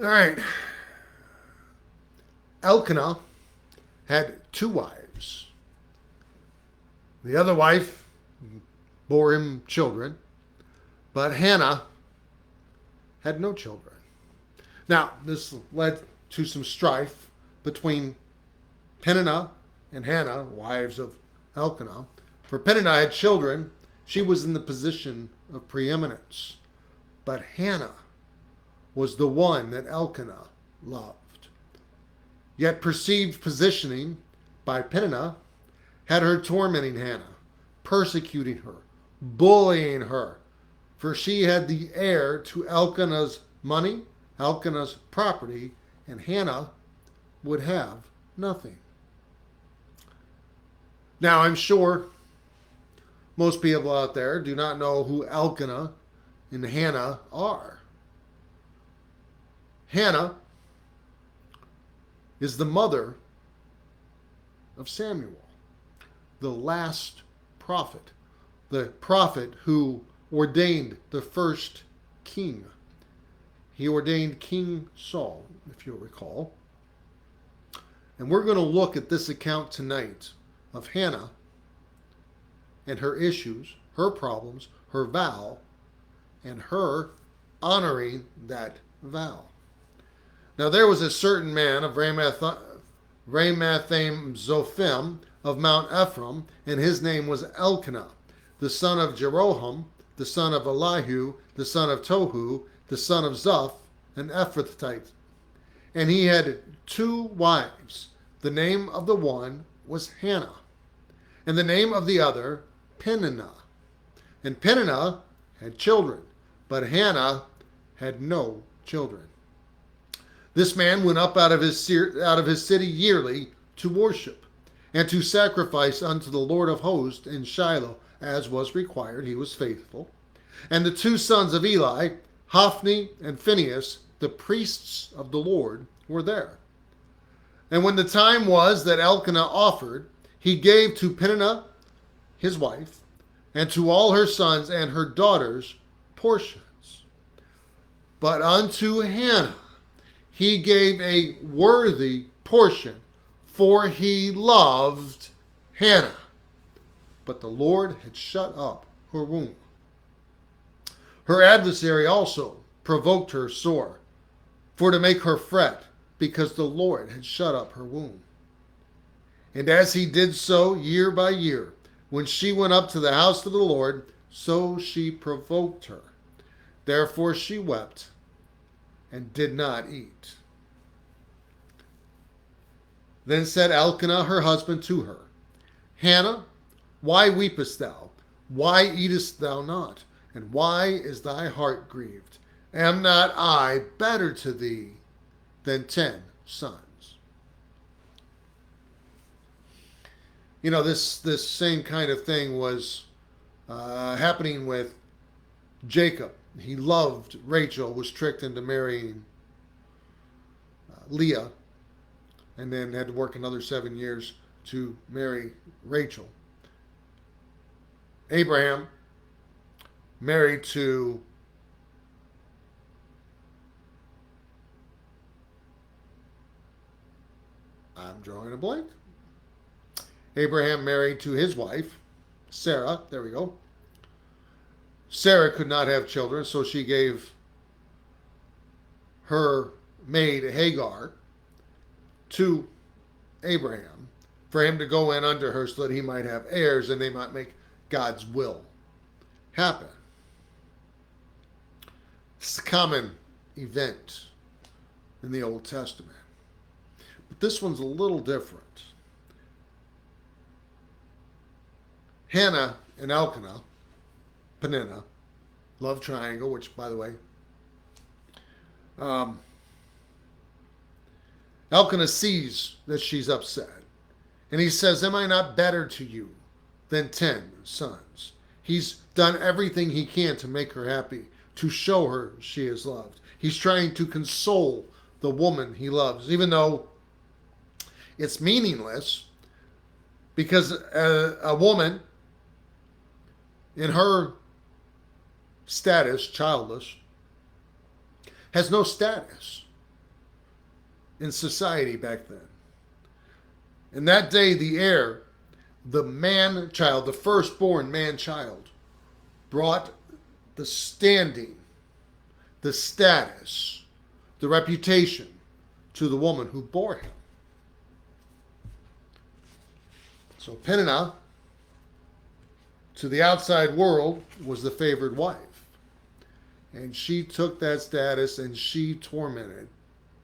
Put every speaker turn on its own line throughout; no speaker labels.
All right. Elkanah had two wives. The other wife bore him children, but Hannah had no children. Now, this led to some strife between Peninnah and Hannah, wives of Elkanah. For Peninnah had children, she was in the position of preeminence. But Hannah was the one that Elkanah loved. Yet perceived positioning by Peninnah had her tormenting Hannah, persecuting her, bullying her, for she had the heir to Elkanah's money, Elkanah's property, and Hannah would have nothing. Now, I'm sure most people out there do not know who Elkanah and Hannah are. Hannah is the mother of Samuel, the last prophet, the prophet who ordained the first king. He ordained King Saul, if you'll recall. And we're going to look at this account tonight of Hannah and her issues, her problems, her vow, and her honoring that vow. Now there was a certain man of Ramathaim Zophim of Mount Ephraim, and his name was Elkanah, the son of Jeroham, the son of Elihu, the son of Tohu, the son of Zoph, an Ephrathite. And he had two wives. The name of the one was Hannah, and the name of the other Peninnah. And Peninnah had children, but Hannah had no children. This man went up out of his city yearly to worship and to sacrifice unto the Lord of hosts in Shiloh, as was required. He was faithful. And the two sons of Eli, Hophni and Phinehas, the priests of the Lord, were there. And when the time was that Elkanah offered, he gave to Peninnah, his wife, and to all her sons and her daughters portions. But unto Hannah he gave a worthy portion, for he loved Hannah. But the Lord had shut up her womb. Her adversary also provoked her sore, for to make her fret, because the Lord had shut up her womb. And as he did so year by year, when she went up to the house of the Lord, so she provoked her. Therefore she wept and did not eat. Then said Elkanah her husband to her, Hannah, why weepest thou? Why eatest thou not? And why is thy heart grieved? Am not I better to thee than 10 sons? You know, this same kind of thing was happening with Jacob. He loved Rachel, was tricked into marrying Leah, and then had to work another 7 years to marry Rachel. Abraham married to I'm drawing a blank. Abraham married to his wife, Sarah. There we go. Sarah could not have children, so she gave her maid Hagar to Abraham for him to go in under her so that he might have heirs and they might make God's will happen. It's a common event in the Old Testament. But this one's a little different. Hannah and Elkanah, Peninnah, love triangle, which, by the way, Elkanah sees that she's upset. And he says, am I not better to you than 10 sons? He's done everything he can to make her happy, to show her she is loved. He's trying to console the woman he loves, even though it's meaningless, because a woman in her status, childless, has no status. in society back then. In that day, the heir, the man child, the firstborn man child, brought the standing, the status, the reputation to the woman who bore him. So Peninnah, to the outside world, was the favored wife. And she took that status and she tormented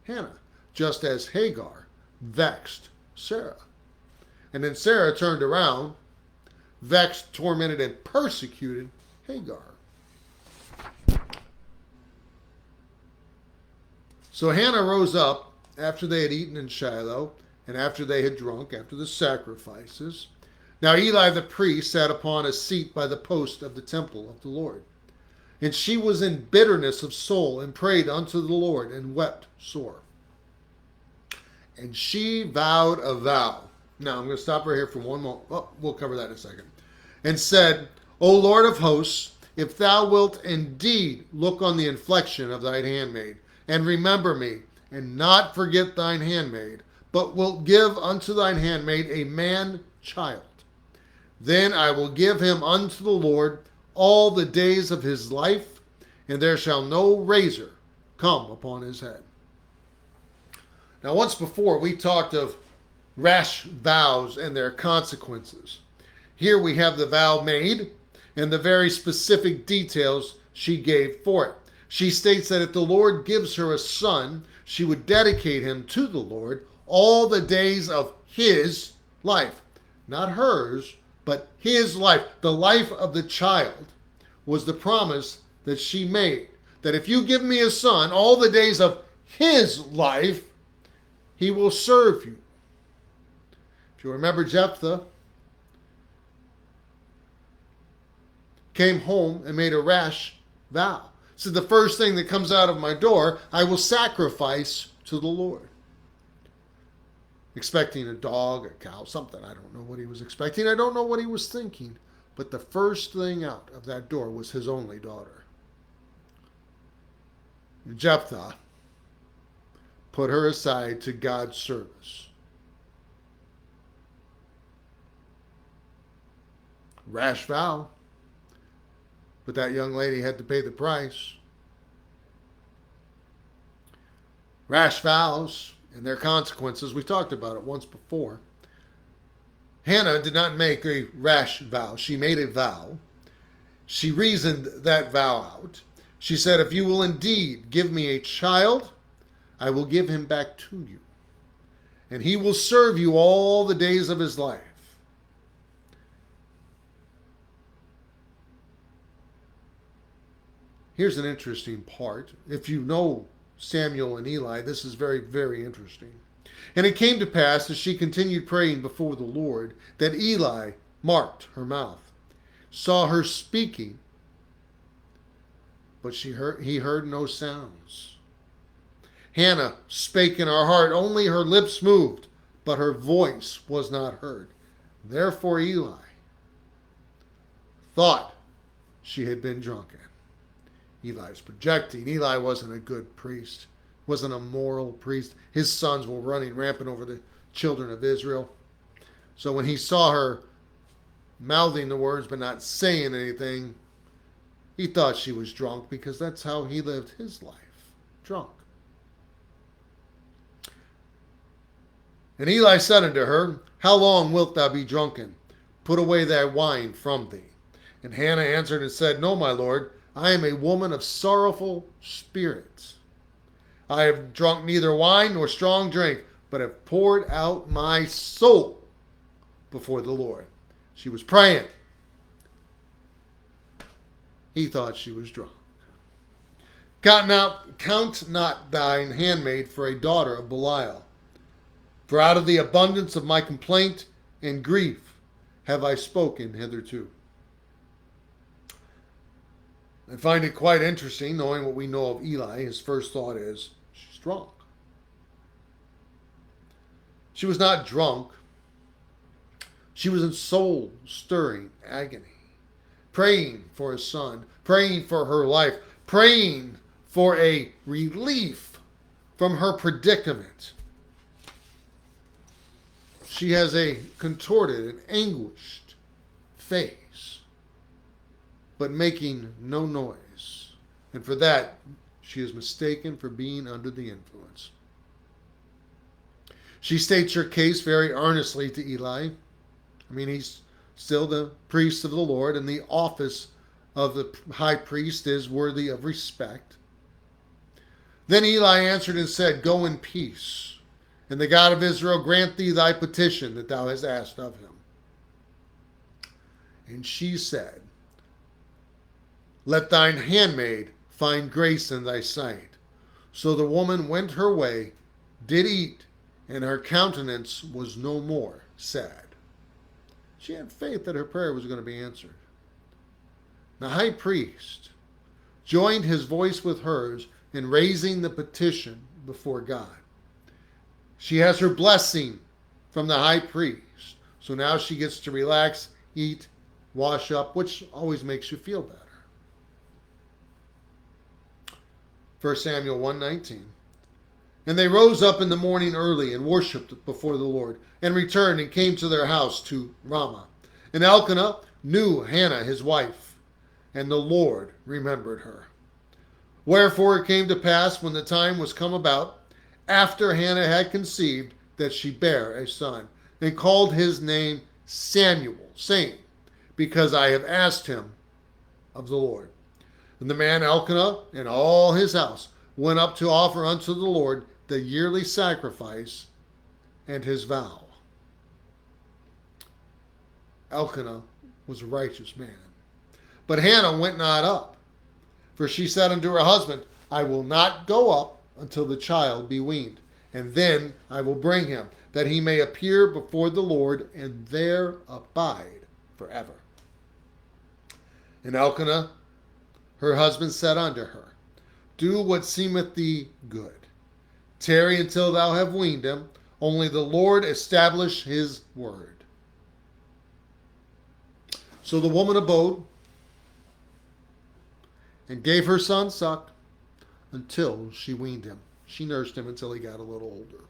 Hannah, just as Hagar vexed Sarah. And then Sarah turned around, vexed, tormented, and persecuted Hagar. So Hannah rose up after they had eaten in Shiloh, and after they had drunk, after the sacrifices. Now Eli the priest sat upon a seat by the post of the temple of the Lord. And she was in bitterness of soul, and prayed unto the Lord, and wept sore. And she vowed a vow. Now I'm going to stop right here for one moment. Oh, we'll cover that in a second. And said, O Lord of hosts, if thou wilt indeed look on the inflection of thine handmaid, and remember me, and not forget thine handmaid, but wilt give unto thine handmaid a man child, then I will give him unto the Lord all the days of his life, and there shall no razor come upon his head. Now, once before, we talked of rash vows and their consequences. Here we have the vow made and the very specific details she gave for it. She states that if the Lord gives her a son, she would dedicate him to the Lord all the days of his life. Not hers, but his life. The life of the child was the promise that she made. That if you give me a son, all the days of his life, he will serve you. If you remember, Jephthah came home and made a rash vow. So the first thing that comes out of my door, I will sacrifice to the Lord. Expecting a dog, a cow, something. I don't know what he was expecting. I don't know what he was thinking. But the first thing out of that door was his only daughter. And Jephthah put her aside to God's service. Rash vow. But that young lady had to pay the price. Rash vows and their consequences, we talked about it once before. Hannah did not make a rash vow. She made a vow. She reasoned that vow out. She said, if you will indeed give me a child, I will give him back to you. And he will serve you all the days of his life. Here's an interesting part. If you know Samuel and Eli, this is very, very interesting. And it came to pass, as she continued praying before the Lord, that Eli marked her mouth, saw her speaking, but he heard no sounds. Hannah spake in her heart, only her lips moved, but her voice was not heard. Therefore Eli thought she had been drunken. Eli's projecting. Eli wasn't a good priest, wasn't a moral priest. His sons were running rampant over the children of Israel. So when he saw her mouthing the words but not saying anything, he thought she was drunk, because that's how he lived his life, drunk. And Eli said unto her, how long wilt thou be drunken? Put away thy wine from thee. And Hannah answered and said, no, my Lord, I am a woman of sorrowful spirit. I have drunk neither wine nor strong drink, but have poured out my soul before the Lord. She was praying. He thought she was drunk. Count not thine handmaid for a daughter of Belial. For out of the abundance of my complaint and grief have I spoken hitherto. I find it quite interesting, knowing what we know of Eli. His first thought is, she's drunk. She was not drunk. She was in soul-stirring agony, praying for a son, praying for her life, praying for a relief from her predicament. She has a contorted and anguished face, but making no noise. And for that, she is mistaken for being under the influence. She states her case very earnestly to Eli. I mean, he's still the priest of the Lord, and the office of the high priest is worthy of respect. Then Eli answered and said, "Go in peace, and the God of Israel grant thee thy petition that thou hast asked of him." And she said, "Let thine handmaid find grace in thy sight." So the woman went her way, did eat, and her countenance was no more sad. She had faith that her prayer was going to be answered. The high priest joined his voice with hers in raising the petition before God. She has her blessing from the high priest. So now she gets to relax, eat, wash up, which always makes you feel better. 1 Samuel 1:19. And they rose up in the morning early and worshipped before the Lord, and returned and came to their house to Ramah. And Elkanah knew Hannah his wife, and the Lord remembered her. Wherefore it came to pass, when the time was come about, after Hannah had conceived, that she bare a son, and called his name Samuel, saying, Because I have asked him of the Lord. And the man Elkanah and all his house went up to offer unto the Lord the yearly sacrifice and his vow. Elkanah was a righteous man. But Hannah went not up, for she said unto her husband, I will not go up until the child be weaned, and then I will bring him, that he may appear before the Lord, and there abide forever. And Elkanah, her husband, said unto her, Do what seemeth thee good. Tarry until thou have weaned him, only the Lord establish his word. So the woman abode, and gave her son suck until she weaned him. She nursed him until he got a little older.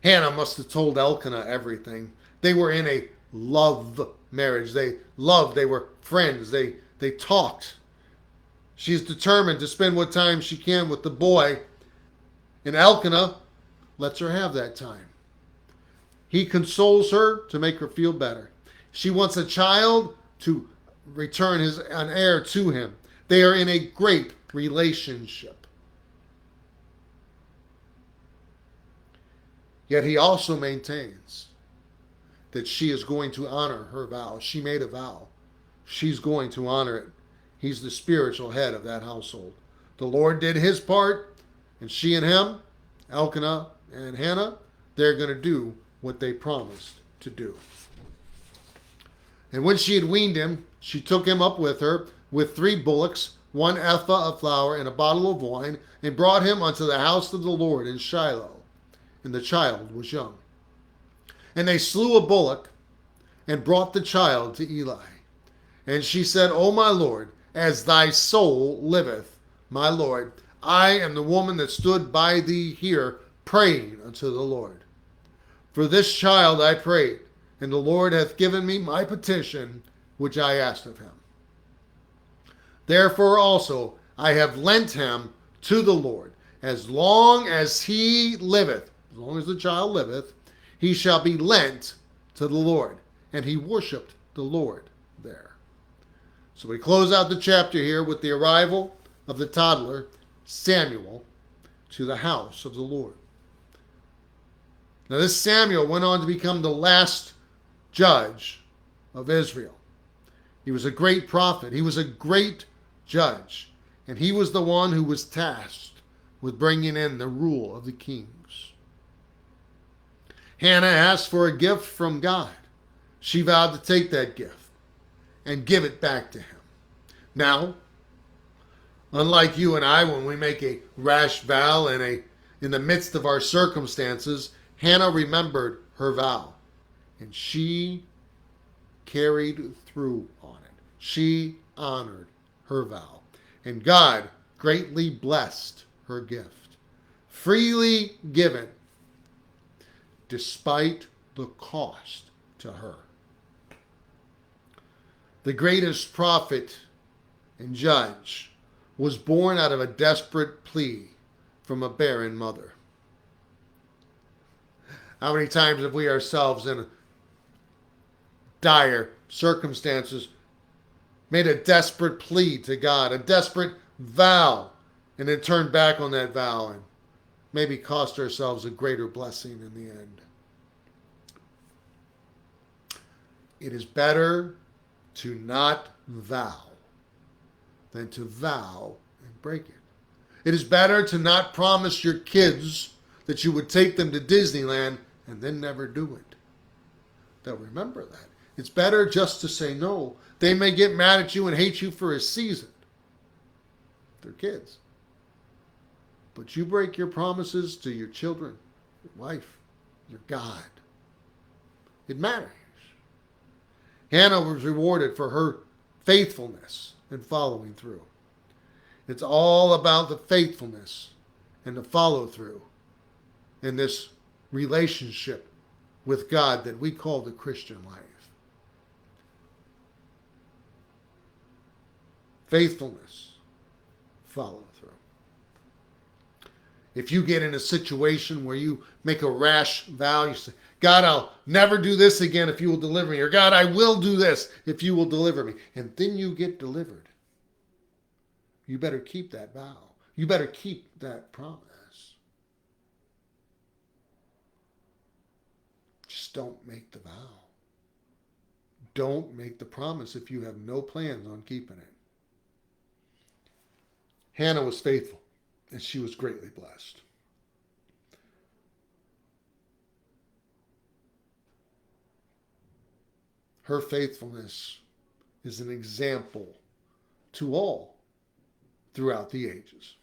Hannah must have told Elkanah everything. They were in a love marriage. They loved, they were friends, they talked. She's determined to spend what time she can with the boy, and Elkanah lets her have that time. He consoles her to make her feel better. She wants a child to return an heir to him. They are in a great relationship. Yet he also maintains that she is going to honor her vow. She made a vow. She's going to honor it. He's the spiritual head of that household. The Lord did his part, and she and him, Elkanah and Hannah, they're going to do what they promised to do. And when she had weaned him, she took him up with her, with 3 bullocks, 1 ephah of flour, and a bottle of wine, and brought him unto the house of the Lord in Shiloh. And the child was young. And they slew a bullock, and brought the child to Eli. And she said, O my Lord, as thy soul liveth, my Lord, I am the woman that stood by thee here, praying unto the Lord. For this child I prayed, and the Lord hath given me my petition, which I asked of him. Therefore also I have lent him to the Lord. As long as he liveth, as long as the child liveth, he shall be lent to the Lord. And he worshipped the Lord there. So we close out the chapter here with the arrival of the toddler, Samuel, to the house of the Lord. Now this Samuel went on to become the last judge of Israel. He was a great prophet. He was a great judge. And he was the one who was tasked with bringing in the rule of the kings. Hannah asked for a gift from God. She vowed to take that gift and give it back to him. Now, unlike you and I, when we make a rash vow in the midst of our circumstances, Hannah remembered her vow. And she carried through on it. She honored her vow. And God greatly blessed her gift. Freely given. despite the cost to her. The greatest prophet and judge was born out of a desperate plea from a barren mother. How many times have we ourselves in dire circumstances made a desperate plea to God, a desperate vow, and then turned back on that vow and maybe cost ourselves a greater blessing in the end? It is better to not vow than to vow and break it. It is better to not promise your kids that you would take them to Disneyland and then never do it. They'll remember that. It's better just to say no. They may get mad at you and hate you for a season. They're kids. But you break your promises to your children, your wife, your God. It matters. Hannah was rewarded for her faithfulness and following through. It's all about the faithfulness and the follow through in this relationship with God that we call the Christian life. Faithfulness, follow through. If you get in a situation where you make a rash vow, you say, God, I'll never do this again if you will deliver me. Or God, I will do this if you will deliver me. And then you get delivered. You better keep that vow. You better keep that promise. Just don't make the vow. Don't make the promise if you have no plans on keeping it. Hannah was faithful, and she was greatly blessed. Her faithfulness is an example to all throughout the ages.